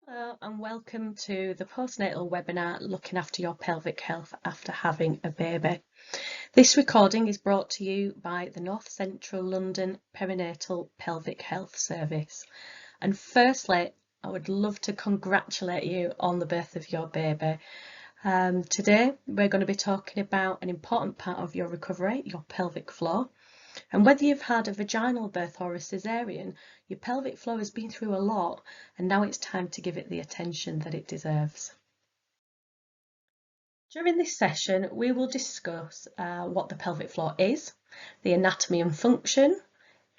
Hello and welcome to the postnatal webinar looking after your pelvic health after having a baby. This recording is brought to you by the North Central London Perinatal Pelvic Health Service. And firstly, I would love to congratulate you on the birth of your baby. Today we're going to be talking about an important part of your recovery, your pelvic floor. And whether you've had a vaginal birth or a cesarean, your pelvic floor has been through a lot, and now it's time to give it the attention that it deserves. During this session, we will discuss what the pelvic floor is, the anatomy and function,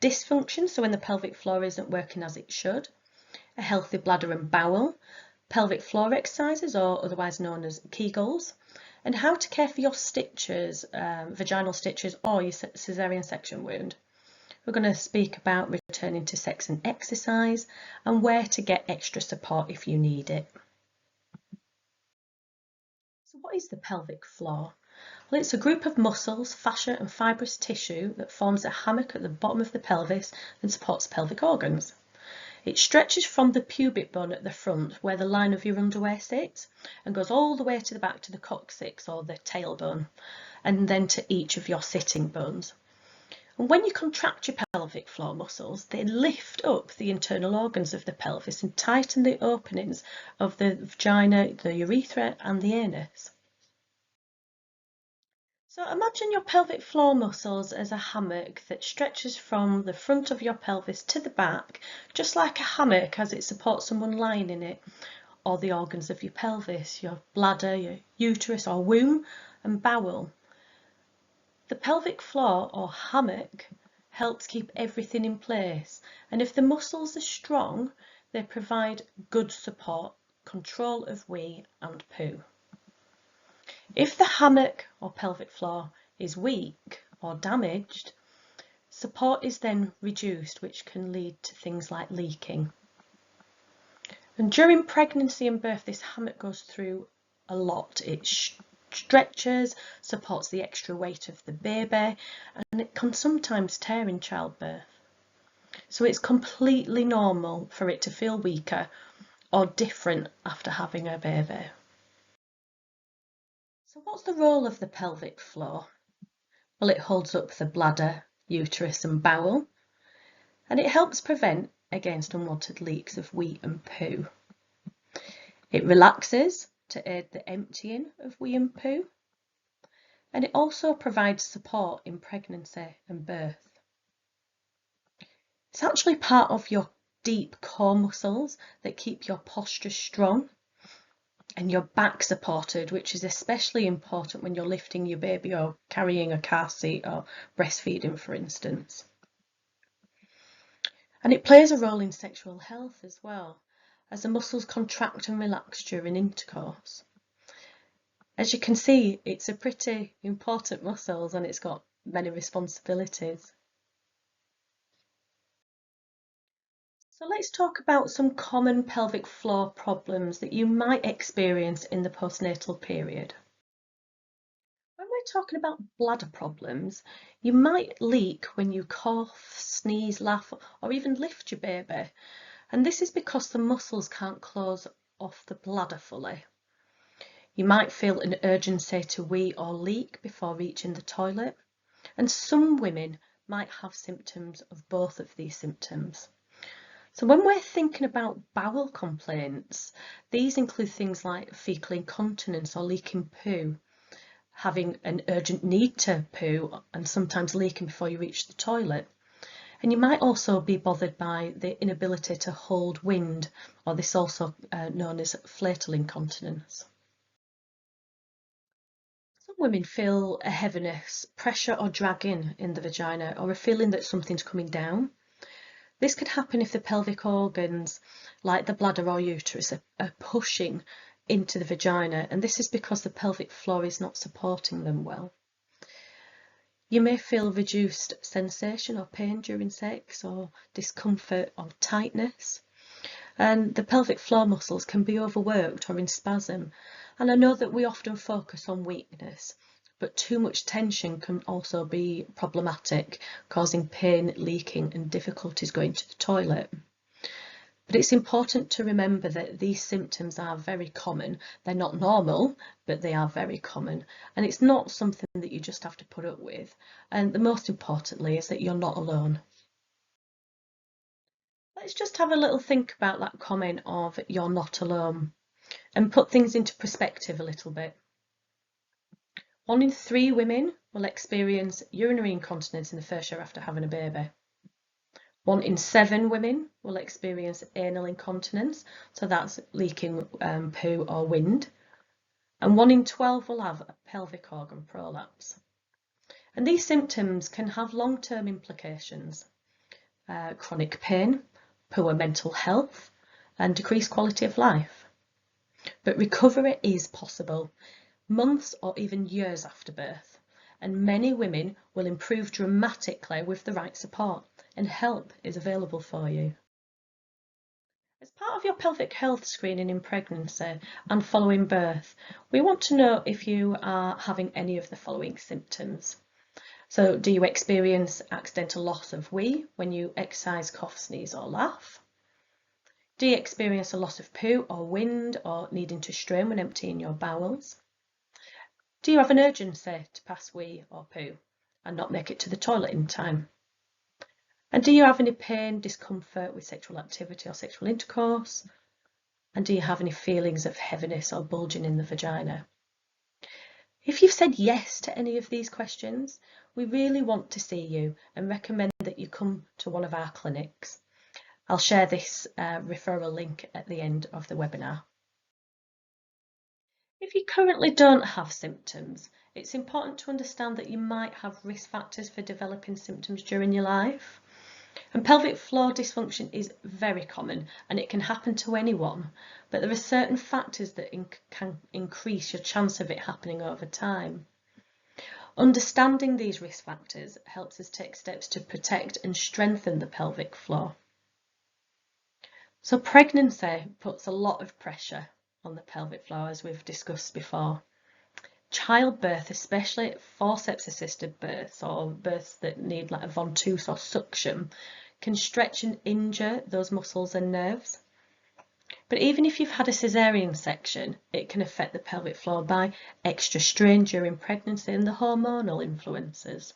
dysfunction, so when the pelvic floor isn't working as it should, a healthy bladder and bowel, pelvic floor exercises, or otherwise known as Kegels, and how to care for your stitches, vaginal stitches, or your cesarean section wound. We're going to speak about returning to sex and exercise and where to get extra support if you need it. So what is the pelvic floor? Well, it's a group of muscles, fascia and fibrous tissue that forms a hammock at the bottom of the pelvis and supports pelvic organs. It stretches from the pubic bone at the front where the line of your underwear sits and goes all the way to the back to the coccyx or the tailbone and then to each of your sitting bones. And when you contract your pelvic floor muscles, they lift up the internal organs of the pelvis and tighten the openings of the vagina, the urethra and the anus. So imagine your pelvic floor muscles as a hammock that stretches from the front of your pelvis to the back, just like a hammock as it supports someone lying in it, or the organs of your pelvis, your bladder, your uterus or womb and bowel. The pelvic floor or hammock helps keep everything in place, and if the muscles are strong, they provide good support, control of wee and poo. If the hammock or pelvic floor is weak or damaged, support is then reduced, which can lead to things like leaking. And during pregnancy and birth, this hammock goes through a lot. It stretches, supports the extra weight of the baby, and it can sometimes tear in childbirth. So it's completely normal for it to feel weaker or different after having a baby. So what's the role of the pelvic floor? Well, it holds up the bladder, uterus and bowel, and it helps prevent against unwanted leaks of wee and poo. It relaxes to aid the emptying of wee and poo, and it also provides support in pregnancy and birth. It's actually part of your deep core muscles that keep your posture strong and your back supported, which is especially important when you're lifting your baby or carrying a car seat or breastfeeding, for instance. And it plays a role in sexual health as well, as the muscles contract and relax during intercourse. As you can see, it's a pretty important muscle and it's got many responsibilities. So let's talk about some common pelvic floor problems that you might experience in the postnatal period. When we're talking about bladder problems, you might leak when you cough, sneeze, laugh, or even lift your baby. And this is because the muscles can't close off the bladder fully. You might feel an urgency to wee or leak before reaching the toilet. And some women might have symptoms of both of these symptoms. So when we're thinking about bowel complaints, these include things like fecal incontinence or leaking poo, having an urgent need to poo and sometimes leaking before you reach the toilet. And you might also be bothered by the inability to hold wind, or this also known as flatal incontinence. Some women feel a heaviness, pressure or dragging in the vagina, or a feeling that something's coming down. This could happen if the pelvic organs, like the bladder or uterus, are pushing into the vagina, and this is because the pelvic floor is not supporting them well. You may feel reduced sensation or pain during sex, or discomfort or tightness. And the pelvic floor muscles can be overworked or in spasm. And I know that we often focus on weakness, but too much tension can also be problematic, causing pain, leaking and difficulties going to the toilet. But it's important to remember that these symptoms are very common. They're not normal, but they are very common. And it's not something that you just have to put up with. And the most importantly is that you're not alone. Let's just have a little think about that comment of "you're not alone" and put things into perspective a little bit. 1 in 3 women will experience urinary incontinence in the first year after having a baby. 1 in 7 women will experience anal incontinence, so that's leaking poo or wind. And 1 in 12 will have a pelvic organ prolapse. And these symptoms can have long-term implications: chronic pain, poor mental health, and decreased quality of life. But recovery is possible, months or even years after birth, and many women will improve dramatically with the right support, and help is available for you. As part of your pelvic health screening in pregnancy and following birth, we want to know if you are having any of the following symptoms. So, do you experience accidental loss of wee when you exercise, cough, sneeze or laugh? Do you experience a loss of poo or wind or needing to strain when emptying your bowels? Do you have an urgency to pass wee or poo and not make it to the toilet in time? And do you have any pain, discomfort with sexual activity or sexual intercourse? And do you have any feelings of heaviness or bulging in the vagina? If you've said yes to any of these questions, we really want to see you and recommend that you come to one of our clinics. I'll share this referral link at the end of the webinar. If you currently don't have symptoms, it's important to understand that you might have risk factors for developing symptoms during your life. And pelvic floor dysfunction is very common and it can happen to anyone, but there are certain factors that can increase your chance of it happening over time. Understanding these risk factors helps us take steps to protect and strengthen the pelvic floor. So pregnancy puts a lot of pressure on the pelvic floor, as we've discussed before. Childbirth, especially forceps assisted births or births that need like a ventouse or suction, can stretch and injure those muscles and nerves. But even if you've had a caesarean section, it can affect the pelvic floor by extra strain during pregnancy and the hormonal influences.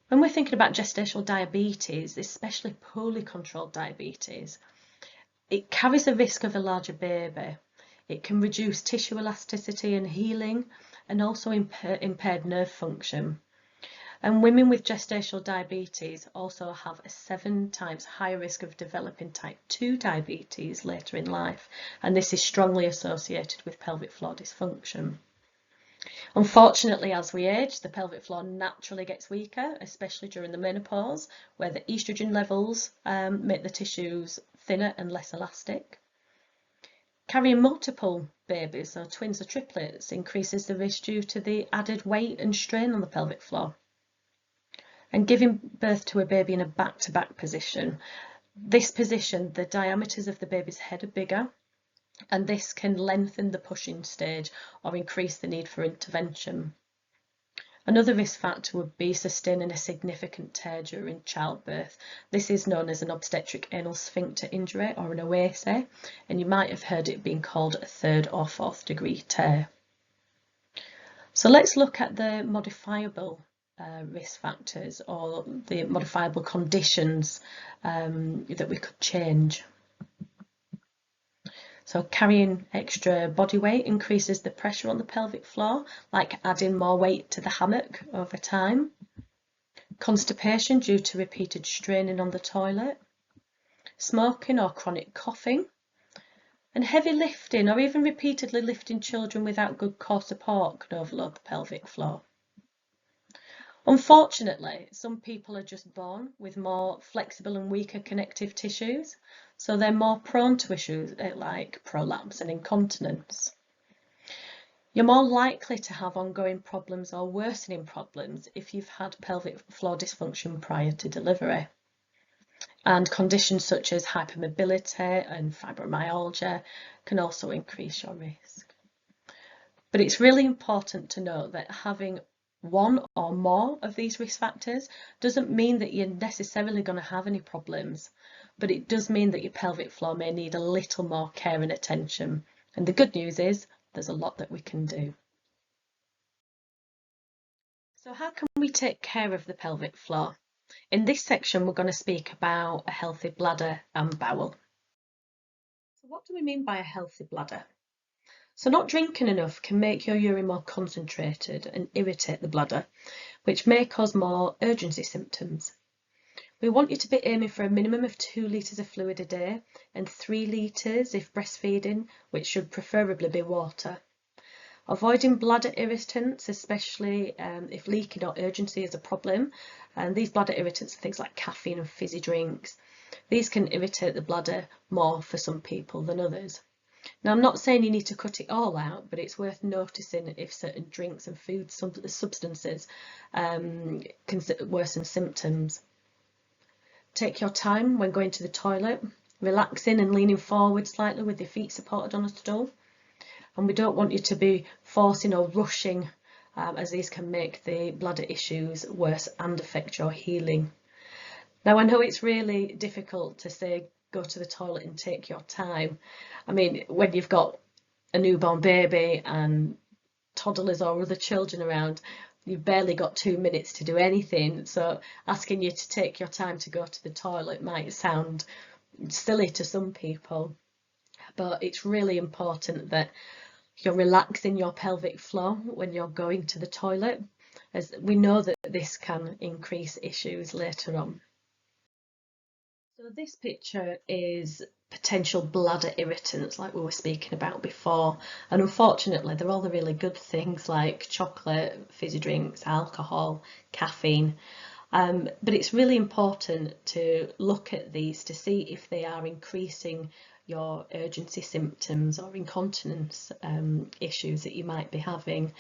When we're thinking about gestational diabetes, especially poorly controlled diabetes, it carries a risk of a larger baby. It can reduce tissue elasticity and healing, and also impaired nerve function. And women with gestational diabetes also have a 7 times higher risk of developing type 2 diabetes later in life, and this is strongly associated with pelvic floor dysfunction. Unfortunately, as we age, the pelvic floor naturally gets weaker, especially during the menopause, where the estrogen levels make the tissues thinner and less elastic. Carrying multiple babies, or twins or triplets, increases the risk due to the added weight and strain on the pelvic floor. And giving birth to a baby in a back-to-back position, this position, the diameters of the baby's head are bigger, and this can lengthen the pushing stage or increase the need for intervention. Another risk factor would be sustaining a significant tear during childbirth. This is known as an obstetric anal sphincter injury or an OASI, and you might have heard it being called a 3rd or 4th degree tear. So let's look at the modifiable risk factors, or the modifiable conditions that we could change. So carrying extra body weight increases the pressure on the pelvic floor, like adding more weight to the hammock over time. Constipation due to repeated straining on the toilet. Smoking or chronic coughing. And heavy lifting or even repeatedly lifting children without good core support can overload the pelvic floor. Unfortunately, some people are just born with more flexible and weaker connective tissues, so they're more prone to issues like prolapse and incontinence. You're more likely to have ongoing problems or worsening problems if you've had pelvic floor dysfunction prior to delivery. And conditions such as hypermobility and fibromyalgia can also increase your risk. But it's really important to note that having one or more of these risk factors doesn't mean that you're necessarily going to have any problems. but it does mean that your pelvic floor may need a little more care and attention. And the good news is there's a lot that we can do. So how can we take care of the pelvic floor? In this section, we're going to speak about a healthy bladder and bowel. So what do we mean by a healthy bladder? So not drinking enough can make your urine more concentrated and irritate the bladder, which may cause more urgency symptoms. We want you to be aiming for a minimum of 2 litres of fluid a day and 3 litres if breastfeeding, which should preferably be water. Avoiding bladder irritants, especially if leaking or urgency is a problem. And these bladder irritants are things like caffeine and fizzy drinks. These can irritate the bladder more for some people than others. Now, I'm not saying you need to cut it all out, but it's worth noticing if certain drinks and food substances can worsen symptoms. Take your time when going to the toilet, relaxing and leaning forward slightly with your feet supported on a stool. And we don't want you to be forcing or rushing, as these can make the bladder issues worse and affect your healing. Now, I know it's really difficult to say go to the toilet and take your time. I mean, when you've got a newborn baby and toddlers or other children around, you've barely got 2 minutes to do anything. So asking you to take your time to go to the toilet might sound silly to some people, but it's really important that you're relaxing your pelvic floor when you're going to the toilet, as we know that this can increase issues later on. So this picture is potential bladder irritants like we were speaking about before, and unfortunately they're all the really good things like chocolate, fizzy drinks, alcohol, caffeine. But it's really important to look at these to see if they are increasing your urgency symptoms or incontinence issues that you might be having,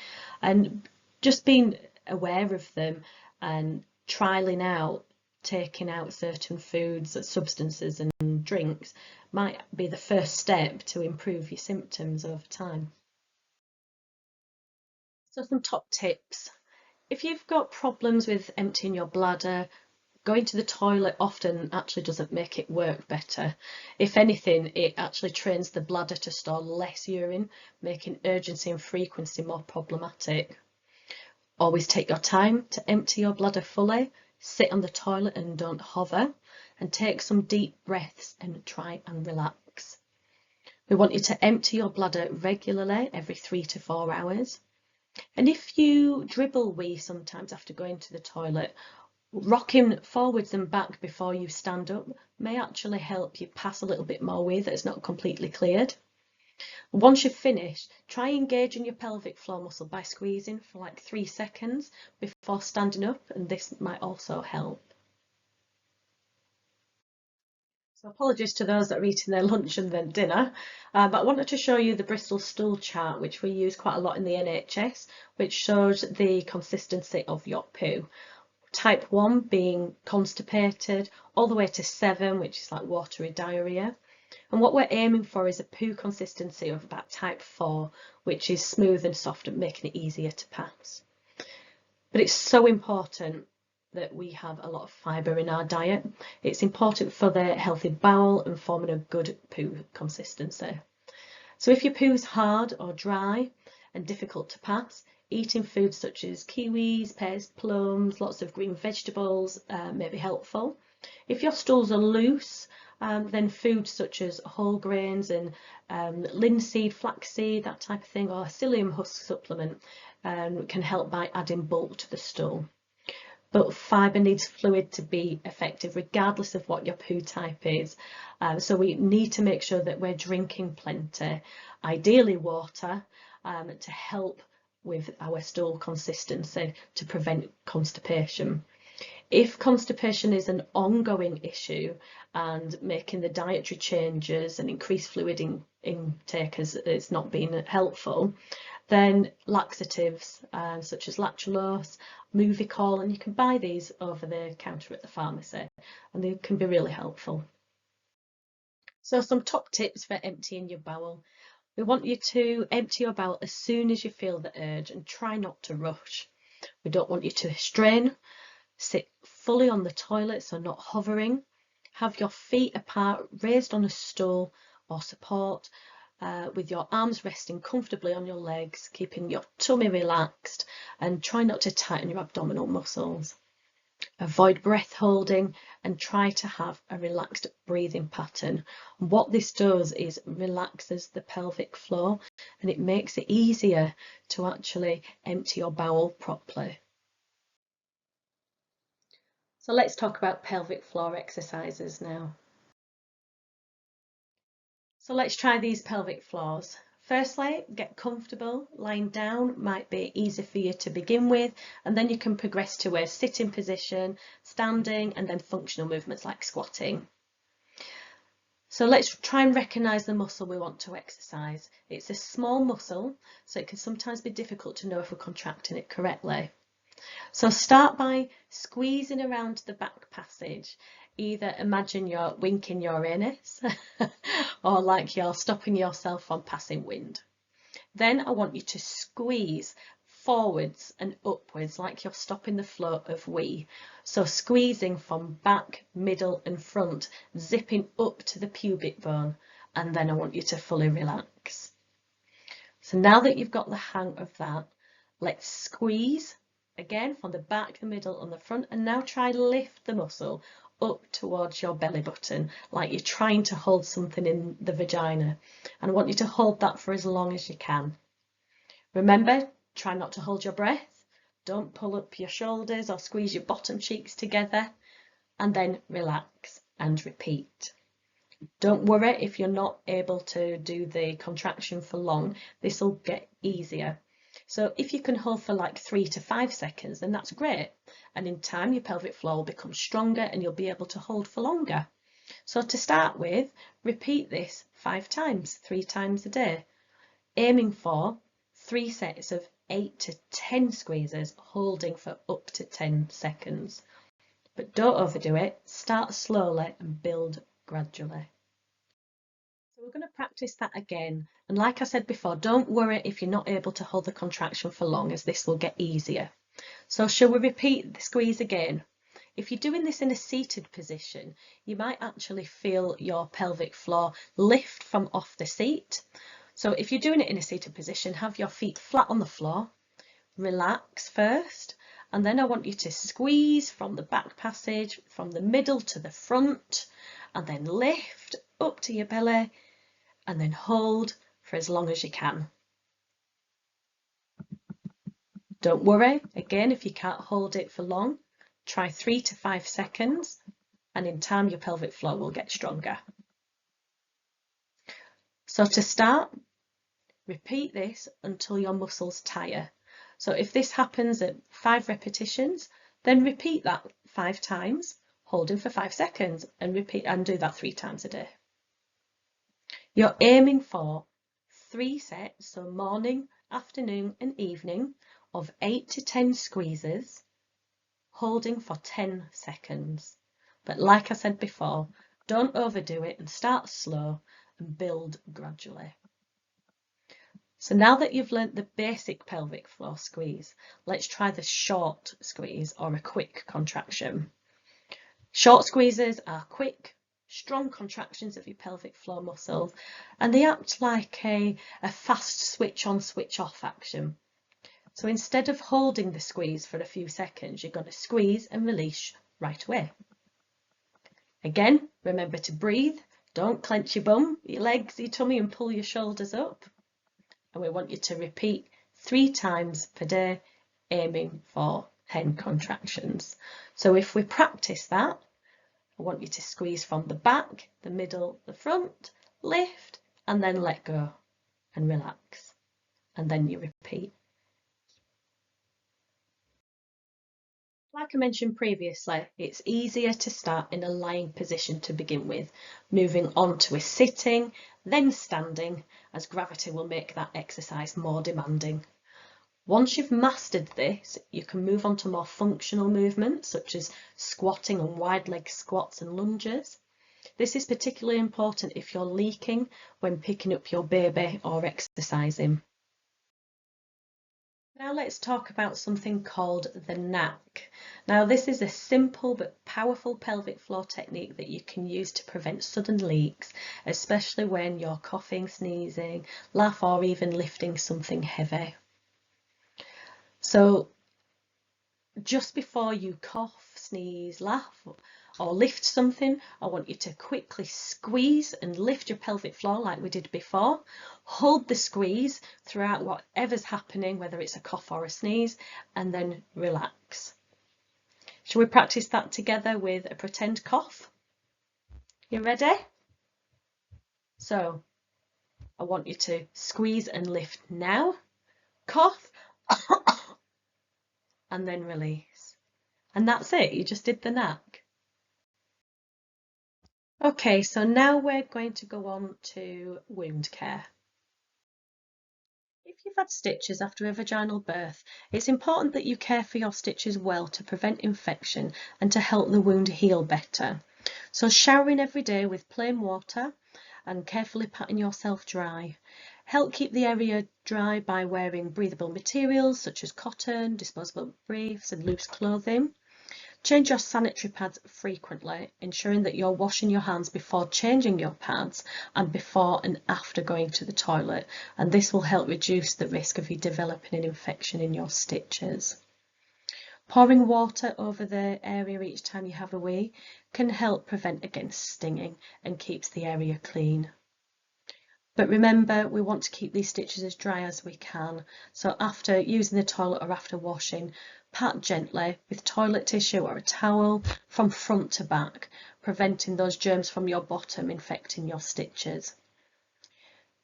and just being aware of them and trialing out taking out certain foods, substances and drinks might be the first step to improve your symptoms over time. So some top tips. If you've got problems with emptying your bladder, going to the toilet often actually doesn't make it work better. If anything, it actually trains the bladder to store less urine, making urgency and frequency more problematic. Always take your time to empty your bladder fully. Sit on the toilet and don't hover, and take some deep breaths and try and relax. We want you to empty your bladder regularly every 3 to 4 hours. And if you dribble wee sometimes after going to the toilet, rocking forwards and back before you stand up may actually help you pass a little bit more wee that is not completely cleared. Once you've finished, try engaging your pelvic floor muscle by squeezing for like 3 seconds before standing up, and this might also help. So apologies to those that are eating their lunch and then dinner, but I wanted to show you the Bristol stool chart, which we use quite a lot in the NHS, which shows the consistency of your poo. Type 1 being constipated, all the way to 7, which is like watery diarrhea. And what we're aiming for is a poo consistency of about type 4, which is smooth and soft and making it easier to pass. But it's so important that we have a lot of fibre in our diet. It's important for the healthy bowel and forming a good poo consistency. So if your poo's hard or dry and difficult to pass, eating foods such as kiwis, pears, plums, lots of green vegetables may be helpful. If your stools are loose, then foods such as whole grains and linseed, flaxseed, that type of thing, or a psyllium husk supplement can help by adding bulk to the stool. But fibre needs fluid to be effective regardless of what your poo type is. So we need to make sure that we're drinking plenty, ideally water, to help with our stool consistency to prevent constipation. If constipation is an ongoing issue and making the dietary changes and increased fluid intake is not being helpful, then laxatives such as lactulose, Movicol, and you can buy these over the counter at the pharmacy, and they can be really helpful. So some top tips for emptying your bowel. We want you to empty your bowel as soon as you feel the urge and try not to rush. We don't want you to strain. Sit fully on the toilet, so not hovering. Have your feet apart, raised on a stool or support, with your arms resting comfortably on your legs, keeping your tummy relaxed, and try not to tighten your abdominal muscles. Avoid breath holding and try to have a relaxed breathing pattern. What this does is relaxes the pelvic floor and it makes it easier to actually empty your bowel properly. So let's talk about pelvic floor exercises now. So let's try these pelvic floors. Firstly, get comfortable. Lying down might be easy for you to begin with, and then you can progress to a sitting position, standing, and then functional movements like squatting. So let's try and recognise the muscle we want to exercise. It's a small muscle, so it can sometimes be difficult to know if we're contracting it correctly. So start by squeezing around the back passage. Either imagine you're winking your anus or like you're stopping yourself from passing wind. Then I want you to squeeze forwards and upwards like you're stopping the flow of wee. So squeezing from back, middle and front, zipping up to the pubic bone, and then I want you to fully relax. So now that you've got the hang of that, let's squeeze again from the back, the middle and the front, and now try lift the muscle up towards your belly button like you're trying to hold something in the vagina, and I want you to hold that for as long as you can. Remember, try not to hold your breath, don't pull up your shoulders or squeeze your bottom cheeks together, and then relax and repeat. Don't worry if you're not able to do the contraction for long, this will get easier. So if you can hold for like 3 to 5 seconds, then that's great. And in time, your pelvic floor will become stronger and you'll be able to hold for longer. So to start with, repeat this 5 times, 3 times a day, aiming for 3 sets of 8 to 10 squeezes, holding for up to 10 seconds. But don't overdo it, start slowly and build gradually. So we're going to practice that again. And like I said before, don't worry if you're not able to hold the contraction for long, as this will get easier. So shall we repeat the squeeze again? If you're doing this in a seated position, you might actually feel your pelvic floor lift from off the seat. So if you're doing it in a seated position, have your feet flat on the floor, relax first, and then I want you to squeeze from the back passage, from the middle to the front, and then lift up to your belly, and then hold for as long as you can. Don't worry, again, if you can't hold it for long, try 3 to 5 seconds, and in time your pelvic floor will get stronger. So to start, repeat this until your muscles tire. So if this happens at 5 repetitions, then repeat that 5 times, holding for 5 seconds, and repeat and do that 3 times a day. You're aiming for 3 sets, so morning, afternoon and evening, of 8 to 10 squeezes, holding for 10 seconds. But like I said before, don't overdo it and start slow and build gradually. So now that you've learnt the basic pelvic floor squeeze, let's try the short squeeze or a quick contraction. Short squeezes are quick, strong contractions of your pelvic floor muscles, and they act like a fast switch on, switch off action. So instead of holding the squeeze for a few seconds, you're going to squeeze and release right away. Again, remember to breathe. Don't clench your bum, your legs, your tummy, and pull your shoulders up. And we want you to repeat 3 times per day, aiming for 10 contractions. So if we practice that, I want you to squeeze from the back, the middle, the front, lift, and then let go and relax. And then you repeat. Like I mentioned previously, it's easier to start in a lying position to begin with, moving on to a sitting, then standing, as gravity will make that exercise more demanding. Once you've mastered this, you can move on to more functional movements such as squatting and wide leg squats and lunges. This is particularly important if you're leaking when picking up your baby or exercising. Now let's talk about something called the knack. Now this is a simple but powerful pelvic floor technique that you can use to prevent sudden leaks, especially when you're coughing, sneezing, laugh or even lifting something heavy. So just before you cough, sneeze, laugh or lift something, I want you to quickly squeeze and lift your pelvic floor like we did before. Hold the squeeze throughout whatever's happening, whether it's a cough or a sneeze, and then relax. Shall we practice that together with a pretend cough? You ready? So I want you to squeeze and lift now, cough, and then release. And that's it, you just did the knack. Okay, so now we're going to go on to wound care. If you've had stitches after a vaginal birth, it's important that you care for your stitches well to prevent infection and to help the wound heal better. So showering every day with plain water and carefully patting yourself dry. Help keep the area dry by wearing breathable materials such as cotton, disposable briefs and loose clothing. Change your sanitary pads frequently, ensuring that you're washing your hands before changing your pads and before and after going to the toilet, and this will help reduce the risk of you developing an infection in your stitches. Pouring water over the area each time you have a wee can help prevent against stinging and keeps the area clean. But remember, we want to keep these stitches as dry as we can. So after using the toilet or after washing, pat gently with toilet tissue or a towel from front to back, preventing those germs from your bottom infecting your stitches.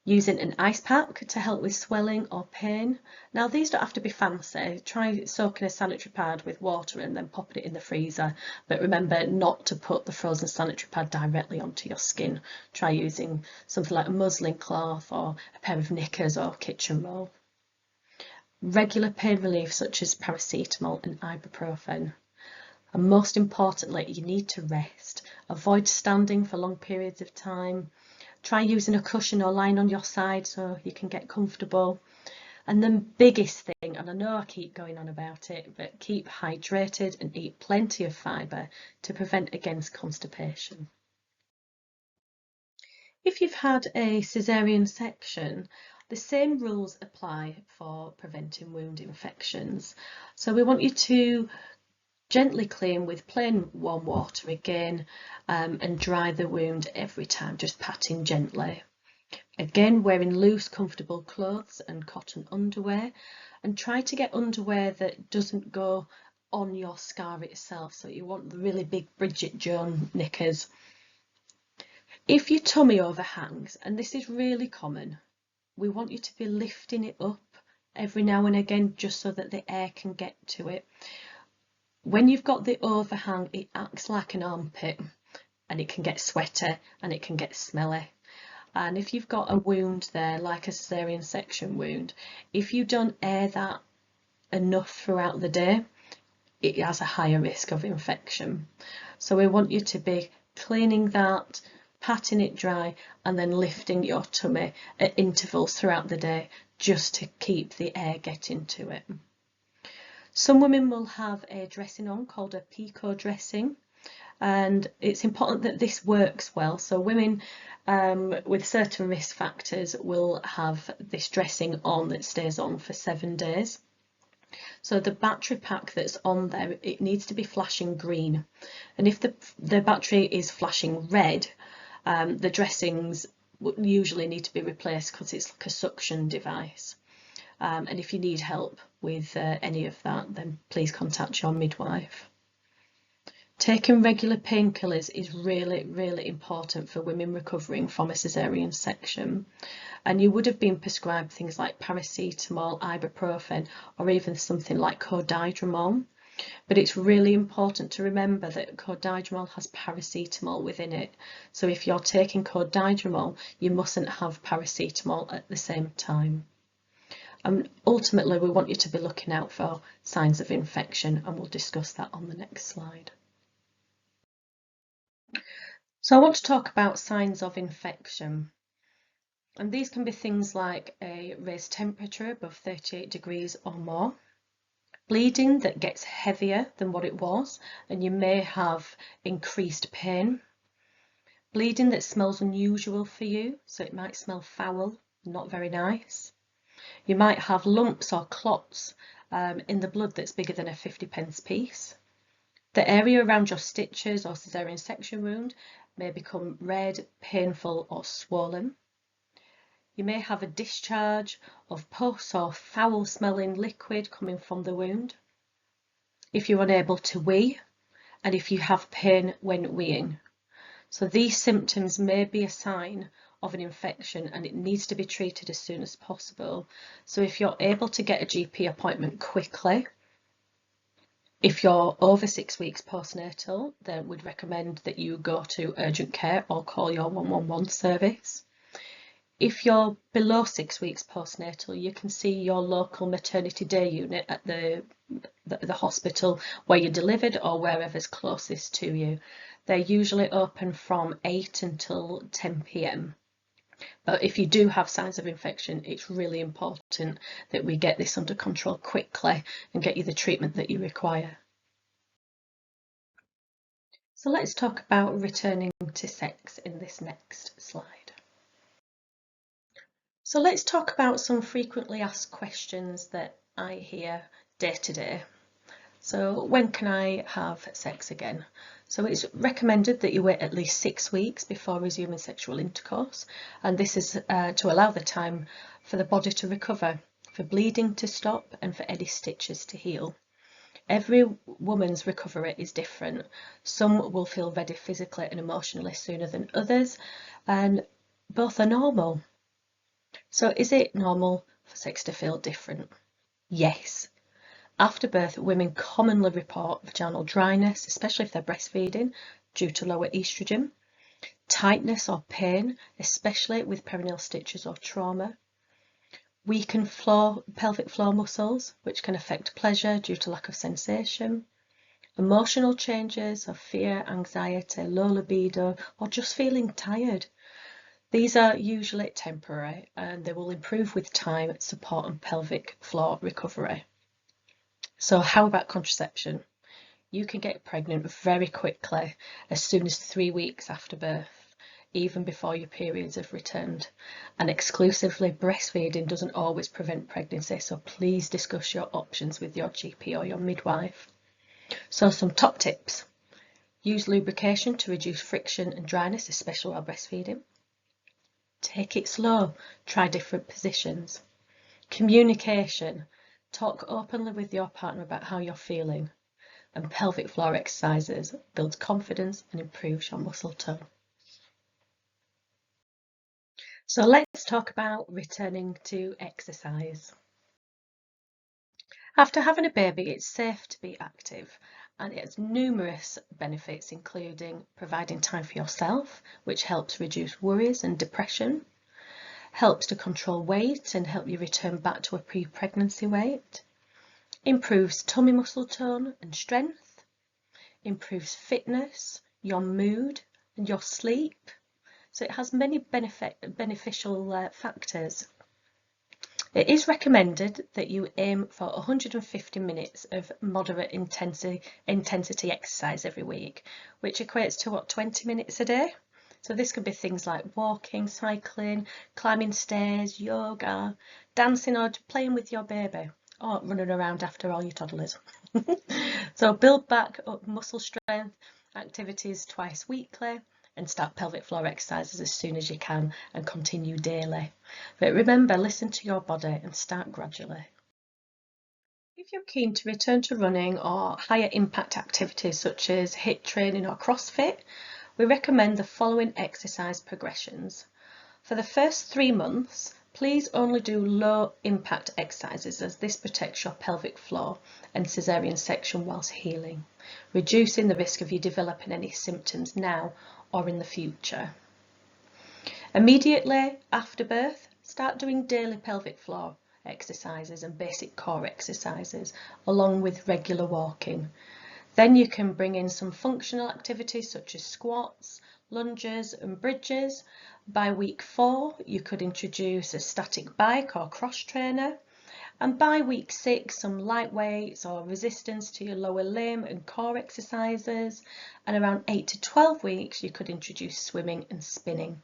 Using an ice pack to help with swelling or pain. Now these don't have to be fancy. Try soaking a sanitary pad with water and then popping it in the freezer. But remember not to put the frozen sanitary pad directly onto your skin. Try using something like a muslin cloth or a pair of knickers or kitchen roll. Regular pain relief such as paracetamol and ibuprofen. And most importantly, you need to rest. Avoid standing for long periods of time. Try using a cushion or lying on your side so you can get comfortable. And the biggest thing, and I know I keep going on about it, but keep hydrated and eat plenty of fibre to prevent against constipation. If you've had a caesarean section, the same rules apply for preventing wound infections. So we want you to gently clean with plain warm water again and dry the wound every time, just patting gently. Again, wearing loose, comfortable clothes and cotton underwear, and try to get underwear that doesn't go on your scar itself. So you want the really big Bridget Jones knickers. If your tummy overhangs, and this is really common, we want you to be lifting it up every now and again just so that the air can get to it. When you've got the overhang, it acts like an armpit and it can get sweaty and it can get smelly. And if you've got a wound there, like a caesarean section wound, if you don't air that enough throughout the day, it has a higher risk of infection. So we want you to be cleaning that, patting it dry, and then lifting your tummy at intervals throughout the day just to keep the air getting to it. Some women will have a dressing on called a Pico dressing, and it's important that this works well. So women with certain risk factors will have this dressing on that stays on for 7 days. So the battery pack that's on there, it needs to be flashing green, and if the battery is flashing red, the dressings usually need to be replaced because it's like a suction device. And if you need help with any of that, then please contact your midwife. Taking regular painkillers is really, really important for women recovering from a caesarean section. And you would have been prescribed things like paracetamol, ibuprofen, or even something like codidromol. But it's really important to remember that codidromol has paracetamol within it. So if you're taking codidromol, you mustn't have paracetamol at the same time. And ultimately, we want you to be looking out for signs of infection, and we'll discuss that on the next slide. So I want to talk about signs of infection. And these can be things like a raised temperature above 38 degrees or more, bleeding that gets heavier than what it was, and you may have increased pain, bleeding that smells unusual for you, so it might smell foul, not very nice. You might have lumps or clots in the blood that's bigger than a 50p piece. The area around your stitches or caesarean section wound may become red, painful or swollen. You may have a discharge of pus or foul smelling liquid coming from the wound. If you're unable to wee, and if you have pain when weeing. So these symptoms may be a sign of an infection and it needs to be treated as soon as possible. So if you're able to get a GP appointment quickly, if you're over 6 weeks postnatal, then we'd recommend that you go to urgent care or call your 111 service. If you're below 6 weeks postnatal, you can see your local maternity day unit at the hospital where you delivered or wherever's closest to you. They're usually open from 8 until 10 p.m. But if you do have signs of infection, it's really important that we get this under control quickly and get you the treatment that you require. So let's talk about returning to sex in this next slide. So let's talk about some frequently asked questions that I hear day to day. So when can I have sex again? So it's recommended that you wait at least 6 weeks before resuming sexual intercourse, and this is to allow the time for the body to recover, for bleeding to stop and for any stitches to heal. Every woman's recovery is different. Some will feel ready physically and emotionally sooner than others, and both are normal. So is it normal for sex to feel different? Yes. After birth, women commonly report vaginal dryness, especially if they're breastfeeding, due to lower estrogen, tightness or pain, especially with perineal stitches or trauma, weakened pelvic floor muscles, which can affect pleasure due to lack of sensation, emotional changes of fear, anxiety, low libido, or just feeling tired. These are usually temporary and they will improve with time, support and pelvic floor recovery. So how about contraception? You can get pregnant very quickly, as soon as 3 weeks after birth, even before your periods have returned. And exclusively breastfeeding doesn't always prevent pregnancy, so please discuss your options with your GP or your midwife. So some top tips. Use lubrication to reduce friction and dryness, especially while breastfeeding. Take it slow, try different positions. Communication. Talk openly with your partner about how you're feeling. And pelvic floor exercises builds confidence and improves your muscle tone. So let's talk about returning to exercise. After having a baby, it's safe to be active and it has numerous benefits, including providing time for yourself, which helps reduce worries and depression, helps to control weight and help you return back to a pre-pregnancy weight, improves tummy muscle tone and strength, improves fitness, your mood and your sleep. So it has many beneficial factors. It is recommended that you aim for 150 minutes of moderate intensity exercise every week, which equates to 20 minutes a day. So this could be things like walking, cycling, climbing stairs, yoga, dancing or playing with your baby, or running around after all your toddlers. So build back up muscle strength activities twice weekly and start pelvic floor exercises as soon as you can and continue daily. But remember, listen to your body and start gradually. If you're keen to return to running or higher impact activities such as HIIT training or CrossFit, we recommend the following exercise progressions. For the first 3 months, please only do low impact exercises as this protects your pelvic floor and caesarean section whilst healing, reducing the risk of you developing any symptoms now or in the future. Immediately after birth, start doing daily pelvic floor exercises and basic core exercises along with regular walking. Then you can bring in some functional activities such as squats, lunges and bridges. By week 4, you could introduce a static bike or cross trainer. And by week 6, some light weights or resistance to your lower limb and core exercises. And around 8 to 12 weeks, you could introduce swimming and spinning.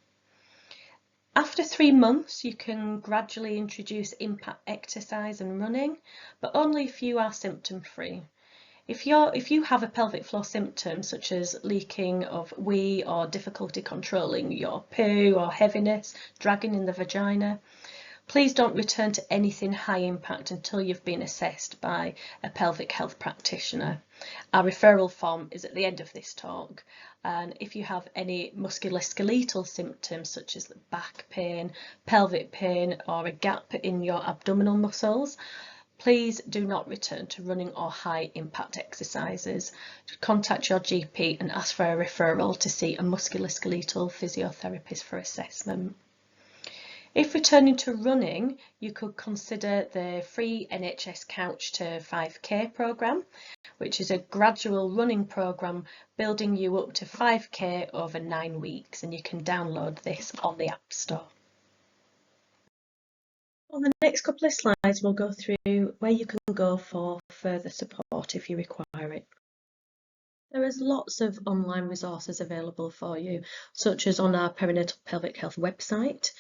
After 3 months, you can gradually introduce impact exercise and running, but only if you are symptom-free. If you have a pelvic floor symptom such as leaking of wee or difficulty controlling your poo or heaviness, dragging in the vagina, please don't return to anything high impact until you've been assessed by a pelvic health practitioner. Our referral form is at the end of this talk, and if you have any musculoskeletal symptoms such as back pain, pelvic pain or a gap in your abdominal muscles, please do not return to running or high impact exercises. Contact your GP and ask for a referral to see a musculoskeletal physiotherapist for assessment. If returning to running, you could consider the free NHS Couch to 5K programme, which is a gradual running programme building you up to 5K over 9 weeks, and you can download this on the App Store. On the next couple of slides, we'll go through where you can go for further support if you require it. There is lots of online resources available for you, such as on our Perinatal Pelvic Health website,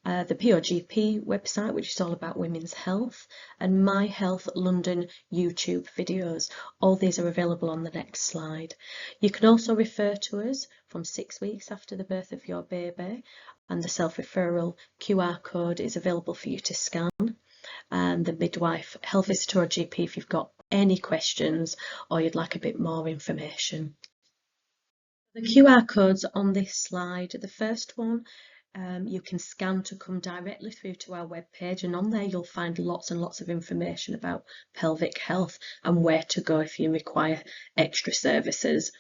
the POGP website, which is all about women's health, and My Health London YouTube videos. All these are available on the next slide. You can also refer to us from 6 weeks after the birth of your baby, and the self-referral QR code is available for you to scan. And the midwife health visitor or GP if you've got any questions or you'd like a bit more information. The QR codes on this slide, the first one you can scan to come directly through to our webpage, and on there you'll find lots and lots of information about pelvic health and where to go if you require extra services.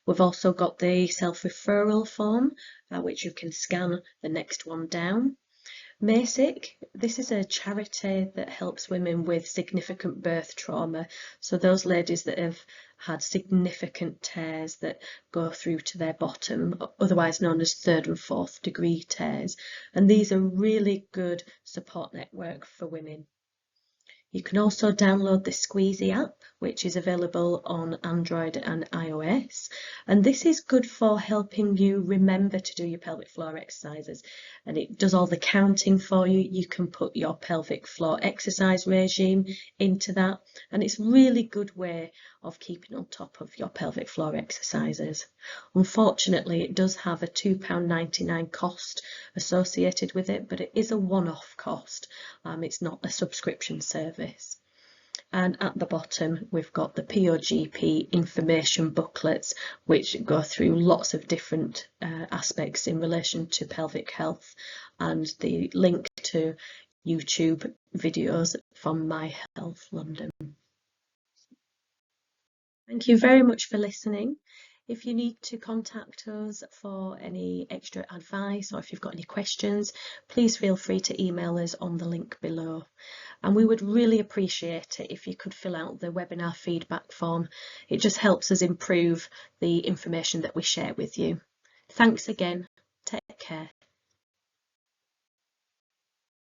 We've also got the self-referral form, which you can scan the next one down. MASIC, this is a charity that helps women with significant birth trauma. So those ladies that have had significant tears that go through to their bottom, otherwise known as 3rd and 4th degree tears. And these are really good support network for women. You can also download the Squeezy app, which is available on Android and iOS. And this is good for helping you remember to do your pelvic floor exercises. And it does all the counting for you. You can put your pelvic floor exercise regime into that. And it's a really good way of keeping on top of your pelvic floor exercises. Unfortunately, it does have a £2.99 cost associated with it, but it is a one-off cost. It's not a subscription service. And at the bottom, we've got the POGP information booklets, which go through lots of different aspects in relation to pelvic health, and the link to YouTube videos from My Health London. Thank you very much for listening. If you need to contact us for any extra advice or if you've got any questions, please feel free to email us on the link below. And we would really appreciate it if you could fill out the webinar feedback form. It just helps us improve the information that we share with you. Thanks again. Take care.